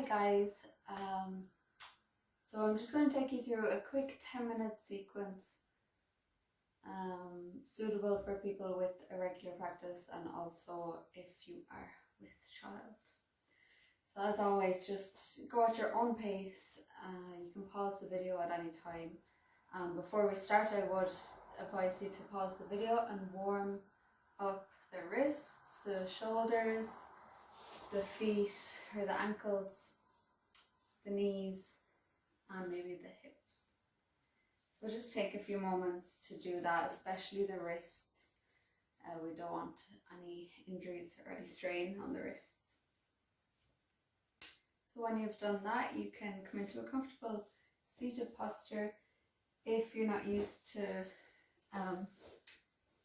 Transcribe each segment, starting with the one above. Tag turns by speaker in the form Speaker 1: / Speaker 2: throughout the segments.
Speaker 1: guys, so I'm just going to take you through a quick 10-minute sequence suitable for people with irregular practice and also if you are with child. So as always, just go at your own pace. You can pause the video at any time. Before we start, I would advise you to pause the video and warm up the wrists, the shoulders, the feet or the ankles, the knees, and maybe the hips. So just take a few moments to do that, especially the wrists. We don't want any injuries or any strain on the wrists. So when you've done that, you can come into a comfortable seated posture. If you're not used to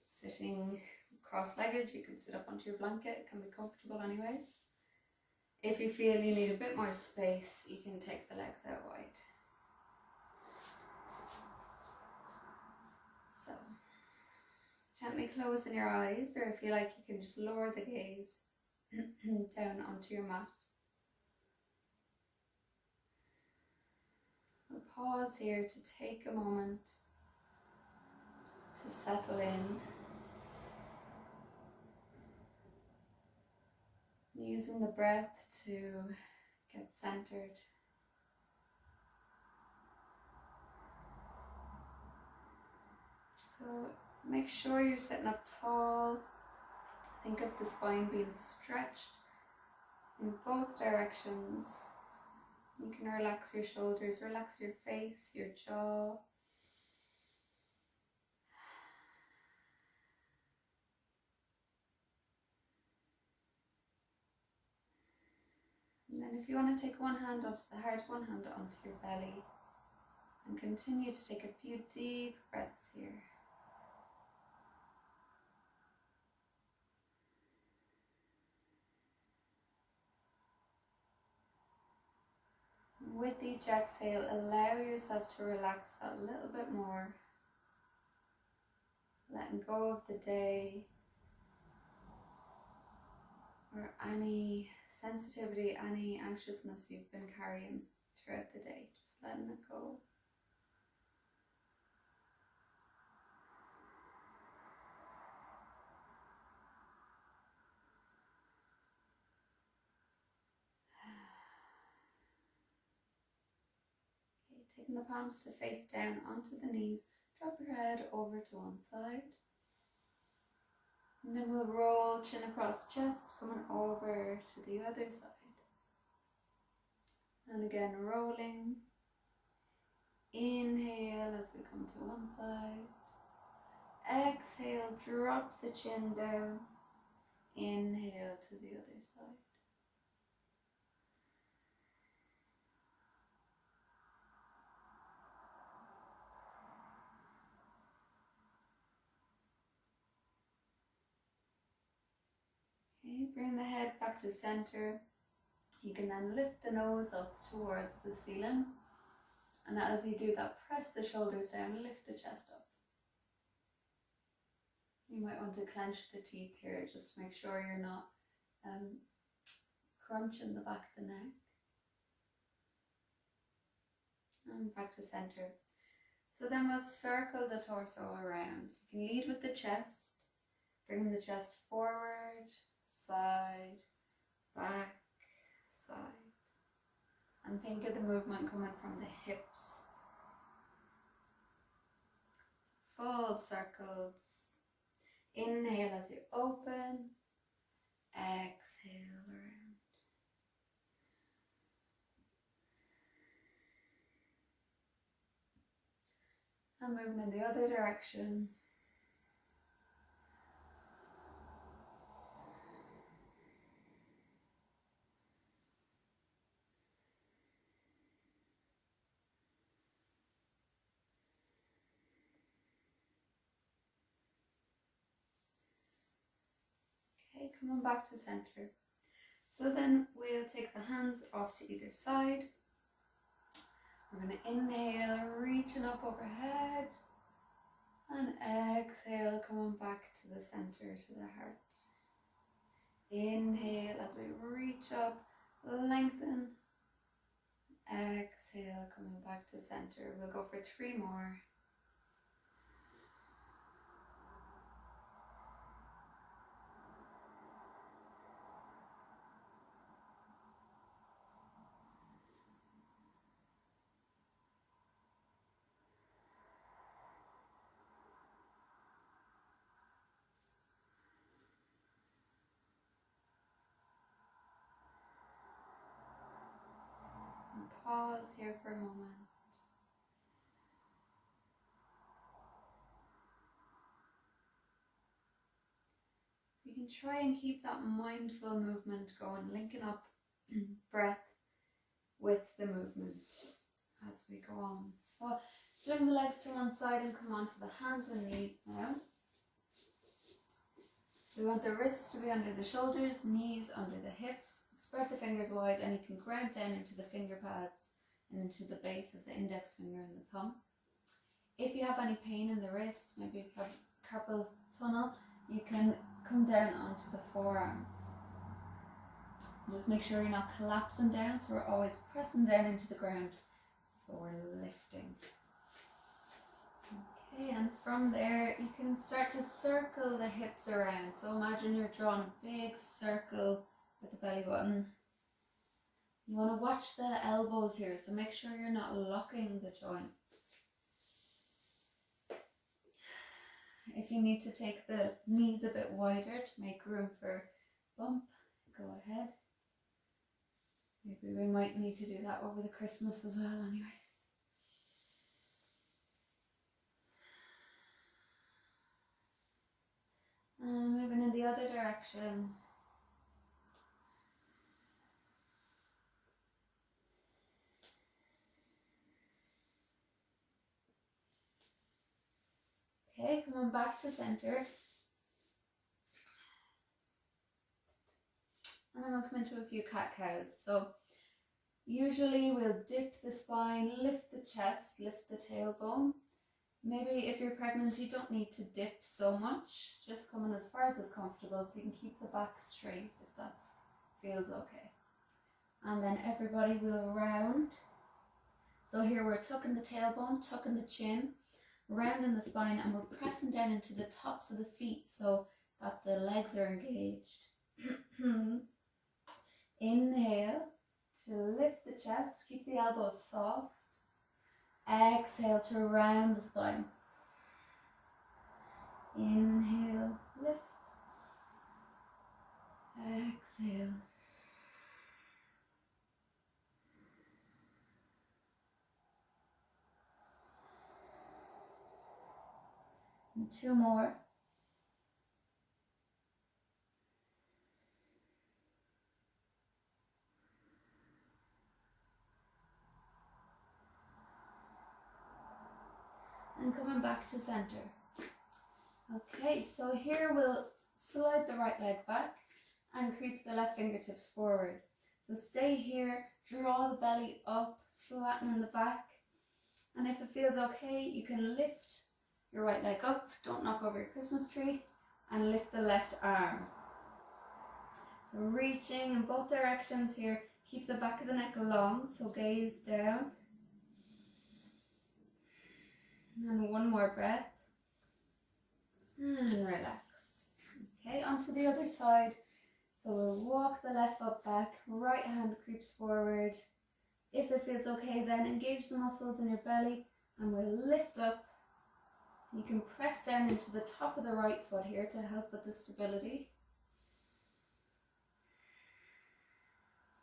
Speaker 1: sitting cross-legged, you can sit up onto your blanket. It can be comfortable anyways. If you feel you need a bit more space, you can take the legs out wide. So, gently closing your eyes, or if you like, you can just lower the gaze down onto your mat. We'll pause here to take a moment to settle in, using the breath to get centered. So make sure you're sitting up tall. Think of the spine being stretched in both directions. You can relax your shoulders, relax your face, your jaw. And then if you want to take one hand onto the heart, one hand onto your belly, and continue to take a few deep breaths here. With each exhale, allow yourself to relax that a little bit more, letting go of the day or any sensitivity, any anxiousness you've been carrying throughout the day, just letting it go. Okay, taking the palms to face down onto the knees, drop your head over to one side. And then we'll roll chin across chest, coming over to the other side. And again, rolling. Inhale as we come to one side. Exhale, drop the chin down. Inhale to the other side. Okay, bring the head back to center. You can then lift the nose up towards the ceiling. And as you do that, press the shoulders down, lift the chest up. You might want to clench the teeth here, just make sure you're not crunching the back of the neck. And back to center. So then we'll circle the torso around. So you can lead with the chest, bring the chest forward, side, back, side. And think of the movement coming from the hips. Full circles. Inhale as you open. Exhale around. And moving in the other direction. Okay, coming back to center. So then we'll take the hands off to either side. We're going to inhale, reaching up overhead, and exhale, coming back to the center, to the heart. Inhale as we reach up, lengthen, back to center. We'll go for 3 more. And pause here for a moment. You can try and keep that mindful movement going, linking up breath with the movement as we go on. So swing the legs to one side and come onto the hands and knees now. So we want the wrists to be under the shoulders, knees under the hips. Spread the fingers wide and you can ground down into the finger pads and into the base of the index finger and the thumb. If you have any pain in the wrists, maybe if you have carpal tunnel, you can come down onto the forearms. Just make sure you're not collapsing down, so we're always pressing down into the ground. So we're lifting. Okay, and from there you can start to circle the hips around. So imagine you're drawing a big circle with the belly button. You want to watch the elbows here, so make sure you're not locking the joints. If you need to take the knees a bit wider to make room for bump, go ahead. Maybe we might need to do that over the Christmas as well anyways. And moving in the other direction. Okay, coming back to center. And then we'll come into a few cat-cows. So usually we'll dip the spine, lift the chest, lift the tailbone. Maybe if you're pregnant, you don't need to dip so much. Just coming as far as is comfortable so you can keep the back straight if that feels okay. And then everybody will round. So here we're tucking the tailbone, tucking the chin, rounding the spine, and we're pressing down into the tops of the feet so that the legs are engaged. Inhale to lift the chest, keep the elbows soft. Exhale to round the spine. Inhale, lift. Exhale. And 2 more. And coming back to center. Okay, so here we'll slide the right leg back and creep the left fingertips forward. So stay here, draw the belly up, flatten the back. And if it feels okay, you can lift your right leg up, don't knock over your Christmas tree, and lift the left arm. So reaching in both directions here, keep the back of the neck long, so gaze down. And 1 more breath. And relax. Okay, onto the other side. So we'll walk the left foot back, right hand creeps forward. If it feels okay, then engage the muscles in your belly and we'll lift up. You can press down into the top of the right foot here to help with the stability.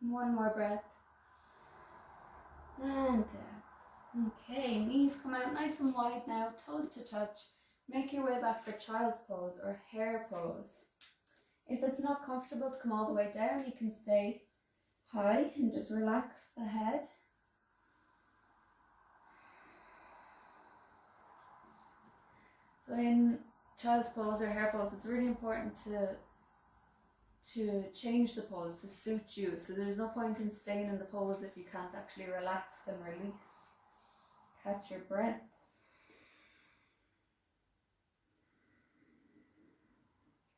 Speaker 1: 1 more breath. And down. Okay, knees come out nice and wide now, toes to touch. Make your way back for child's pose or hare pose. If it's not comfortable to come all the way down, you can stay high and just relax the head. So in child's pose or hare pose, it's really important to change the pose to suit you. So there's no point in staying in the pose if you can't actually relax and release. Catch your breath.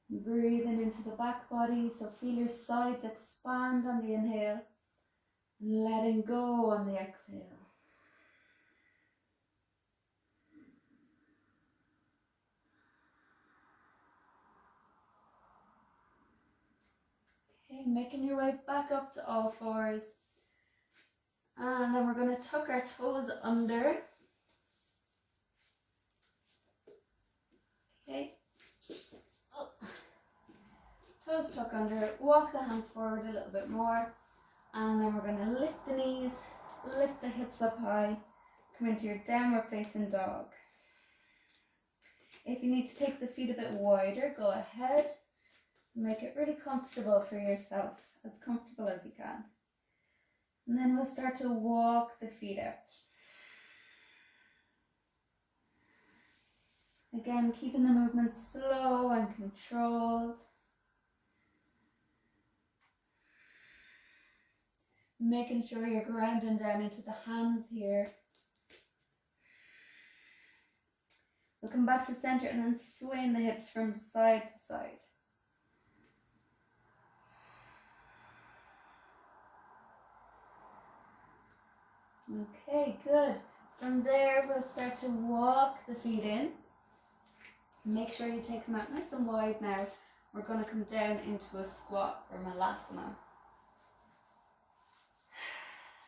Speaker 1: Breathing into the back body, so feel your sides expand on the inhale and letting go on the exhale. Okay, making your way back up to all fours. And then we're going to tuck our toes under. Okay. Oh. Toes tuck under, walk the hands forward a little bit more. And then we're going to lift the knees, lift the hips up high, come into your downward facing dog. If you need to take the feet a bit wider, go ahead. So make it really comfortable for yourself, as comfortable as you can. And then we'll start to walk the feet out. Again, keeping the movement slow and controlled. Making sure you're grounding down into the hands here. We'll come back to center and then swaying the hips from side to side. Okay, good. From there, we'll start to walk the feet in. Make sure you take them out nice and wide now. We're going to come down into a squat or malasana.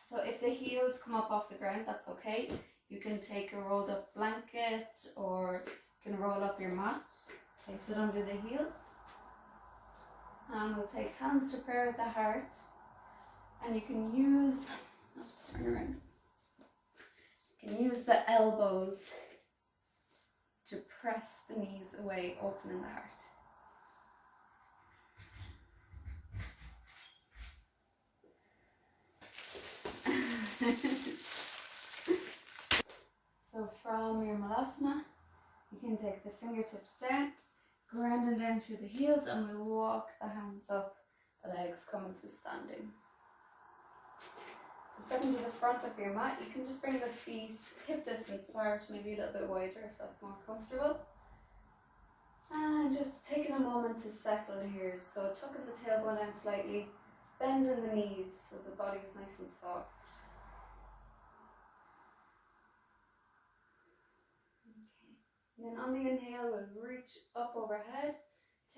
Speaker 1: So if the heels come up off the ground, that's okay. You can take a rolled up blanket or you can roll up your mat. Place it under the heels. And we'll take hands to prayer at the heart. And you can use, I'll just turn around. You can use the elbows to press the knees away, opening the heart. So from your malasana, you can take the fingertips down, grounding down through the heels, and we'll walk the hands up, the legs coming to standing. So stepping to the front of your mat, you can just bring the feet hip distance apart, maybe a little bit wider if that's more comfortable. And just taking a moment to settle here. So tucking the tailbone down slightly, bending the knees so the body is nice and soft. Then on the inhale, we'll reach up overhead,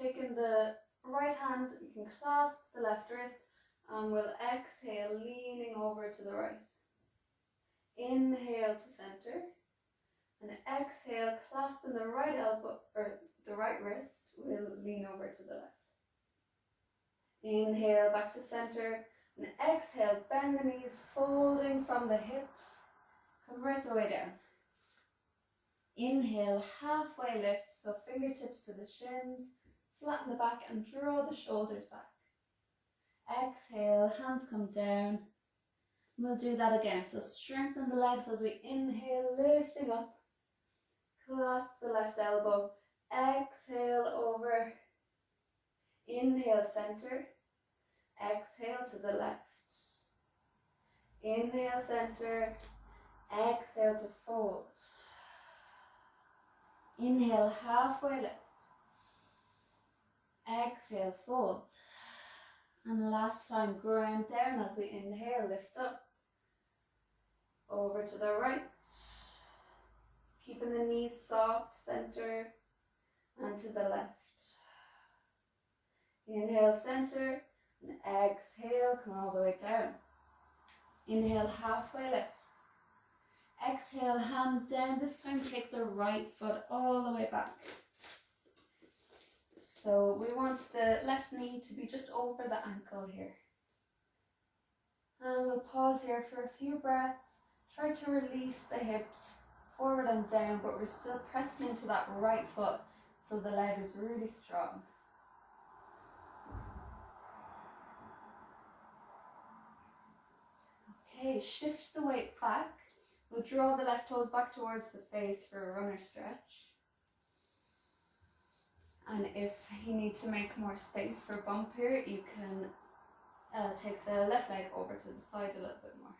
Speaker 1: taking the right hand, you can clasp the left wrist, and we'll exhale, leaning over to the right. Inhale to center, and exhale, clasping the right elbow, or the right wrist, we'll lean over to the left. Inhale, back to center, and exhale, bend the knees, folding from the hips, come right the way down. Inhale, halfway lift, so fingertips to the shins, flatten the back and draw the shoulders back. Exhale, hands come down. We'll do that again, so strengthen the legs as we inhale, lifting up. Clasp the left elbow, exhale over. Inhale, center. Exhale to the left. Inhale, center. Exhale to fold. Inhale, halfway lift. Exhale, fold. And last time, ground down as we inhale, lift up. Over to the right. Keeping the knees soft, center, and to the left. Inhale, center, and exhale, come all the way down. Inhale, halfway lift. Exhale, hands down. This time take the right foot all the way back. So we want the left knee to be just over the ankle here. And we'll pause here for a few breaths. Try to release the hips forward and down, but we're still pressing into that right foot so the leg is really strong. Okay, shift the weight back. We'll draw the left toes back towards the face for a runner stretch. And if you need to make more space for bump here, you can take the left leg over to the side a little bit more.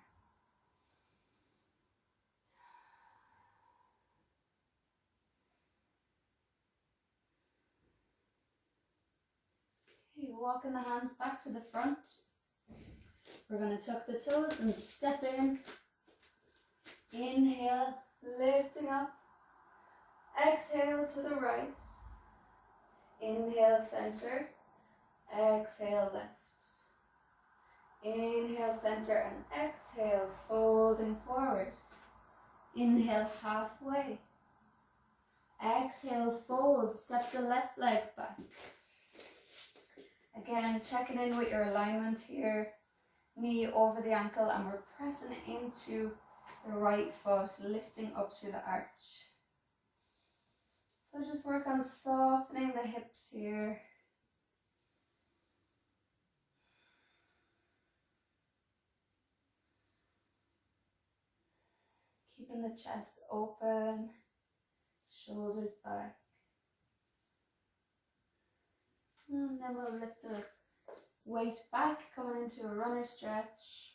Speaker 1: Okay, walking the hands back to the front. We're going to tuck the toes and step in. Inhale, lifting up. Exhale to the right. Inhale, center. Exhale, left. Inhale, center, and exhale, folding forward. Inhale, halfway. Exhale, fold, step the left leg back. Again, checking in with your alignment here. Knee over the ankle, and we're pressing into the right foot, lifting up through the arch. So just work on softening the hips here. Keeping the chest open, shoulders back. And then we'll lift the weight back, coming into a runner stretch.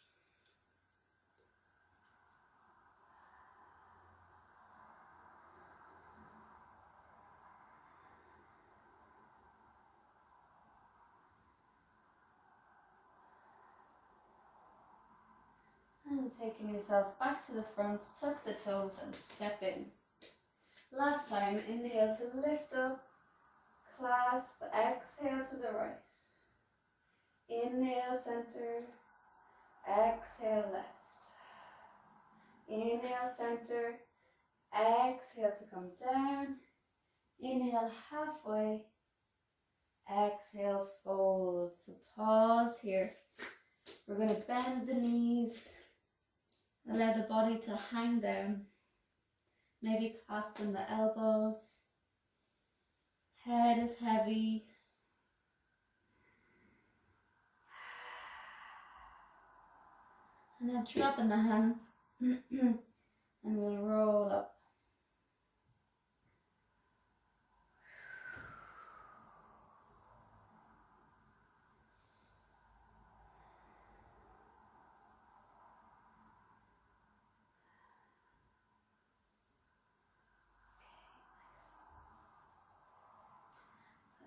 Speaker 1: And taking yourself back to the front, tuck the toes and step in. Last time, inhale to lift up, clasp, exhale to the right. Inhale, center, exhale, left. Inhale, center, exhale to come down. Inhale, halfway. Exhale, fold. So pause here. We're going to bend the knees. Allow the body to hang down. Maybe clasping the elbows. Head is heavy. And then drop in the hands. And we'll roll up.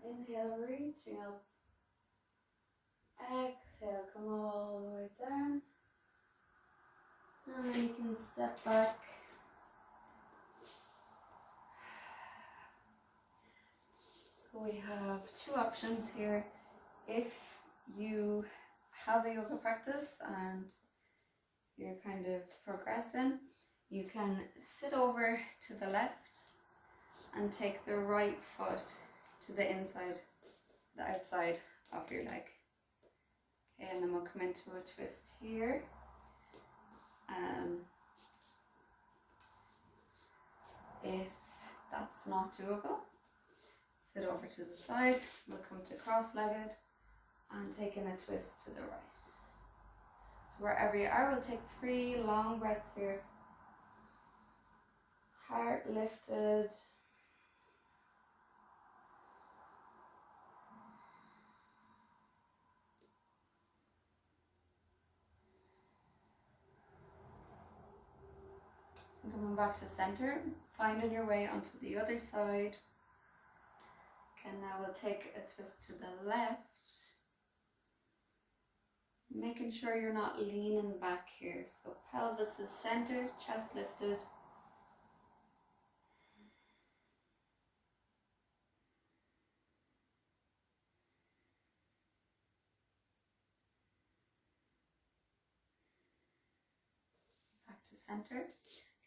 Speaker 1: Inhale, reaching up. Exhale, come all the way down. And then you can step back. So we have two options here. If you have a yoga practice and you're kind of progressing, you can sit over to the left and take the right foot to the inside, the outside of your leg. Okay, and then we'll come into a twist here. If that's not doable, sit over to the side. We'll come to cross-legged and taking a twist to the right. So wherever you are, we'll take 3 long breaths here. Heart lifted. And coming back to center, finding your way onto the other side. And now we'll take a twist to the left. Making sure you're not leaning back here. So pelvis is centered, chest lifted. Back to center.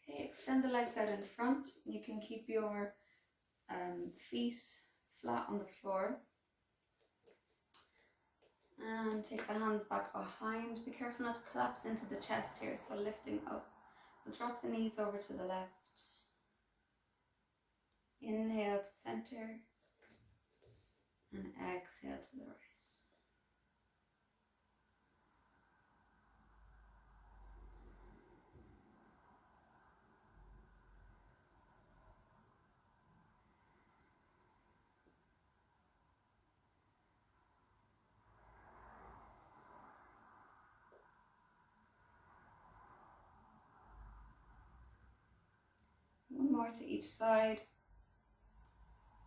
Speaker 1: Okay, extend the legs out in front. You can keep your feet flat on the floor. And take the hands back behind. Be careful not to collapse into the chest here, so lifting up. We'll drop the knees over to the left. Inhale to center. And exhale to the right. One more to each side.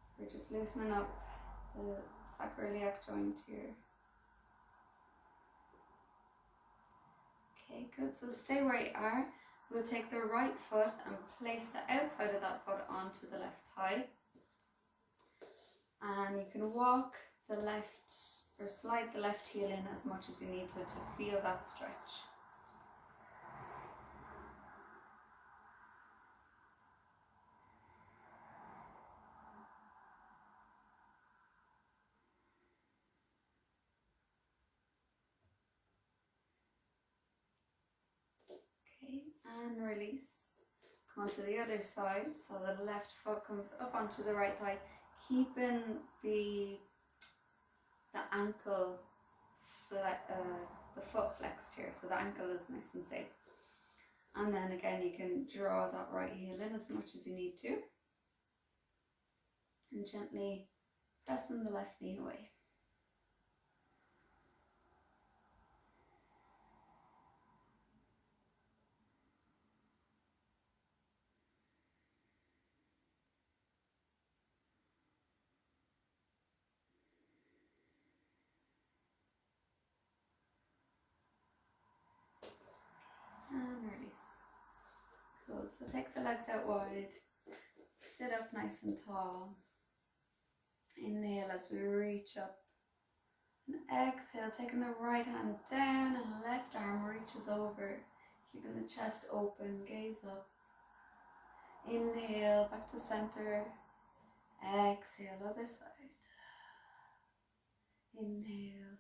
Speaker 1: So we're just loosening up the sacroiliac joint here. Okay, good. So stay where you are. We'll take the right foot and place the outside of that foot onto the left thigh. And you can walk the left or slide the left heel in as much as you need to feel that stretch. Okay, and release. Come onto the other side, so the left foot comes up onto the right thigh, keeping the ankle, the foot flexed here, so the ankle is nice and safe. And then again, you can draw that right heel in as much as you need to, and gently pressing the left knee away. And release. Cool, so take the legs out wide, sit up nice and tall. Inhale as we reach up. And exhale, taking the right hand down and left arm reaches over, keeping the chest open, gaze up. Inhale, back to center. Exhale, other side. Inhale.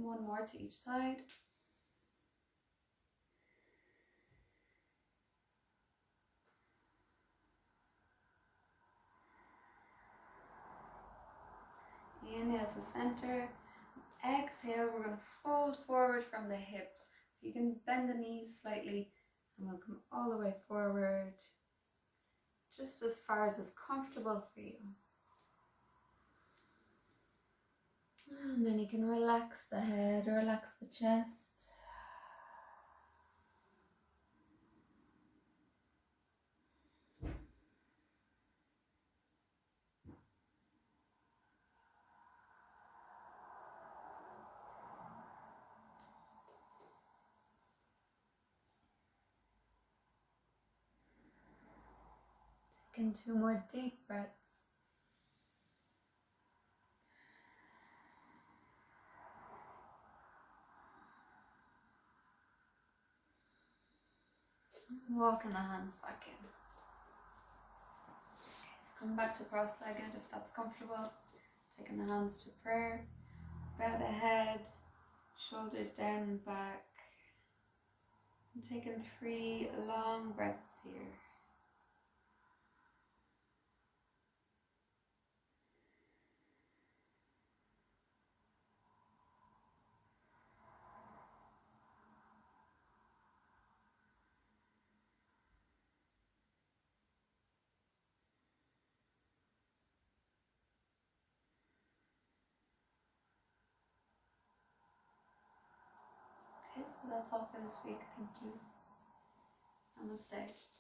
Speaker 1: One more to each side. Inhale to center. Exhale, we're going to fold forward from the hips. So you can bend the knees slightly and we'll come all the way forward, just as far as is comfortable for you. And then you can relax the head, relax the chest. Taking 2 more deep breaths. Walking the hands back in. Okay, so come back to cross-legged if that's comfortable. Taking the hands to prayer. Bow the head, shoulders down and back. And taking 3 long breaths here. Okay, so that's all for this week. Thank you. Namaste.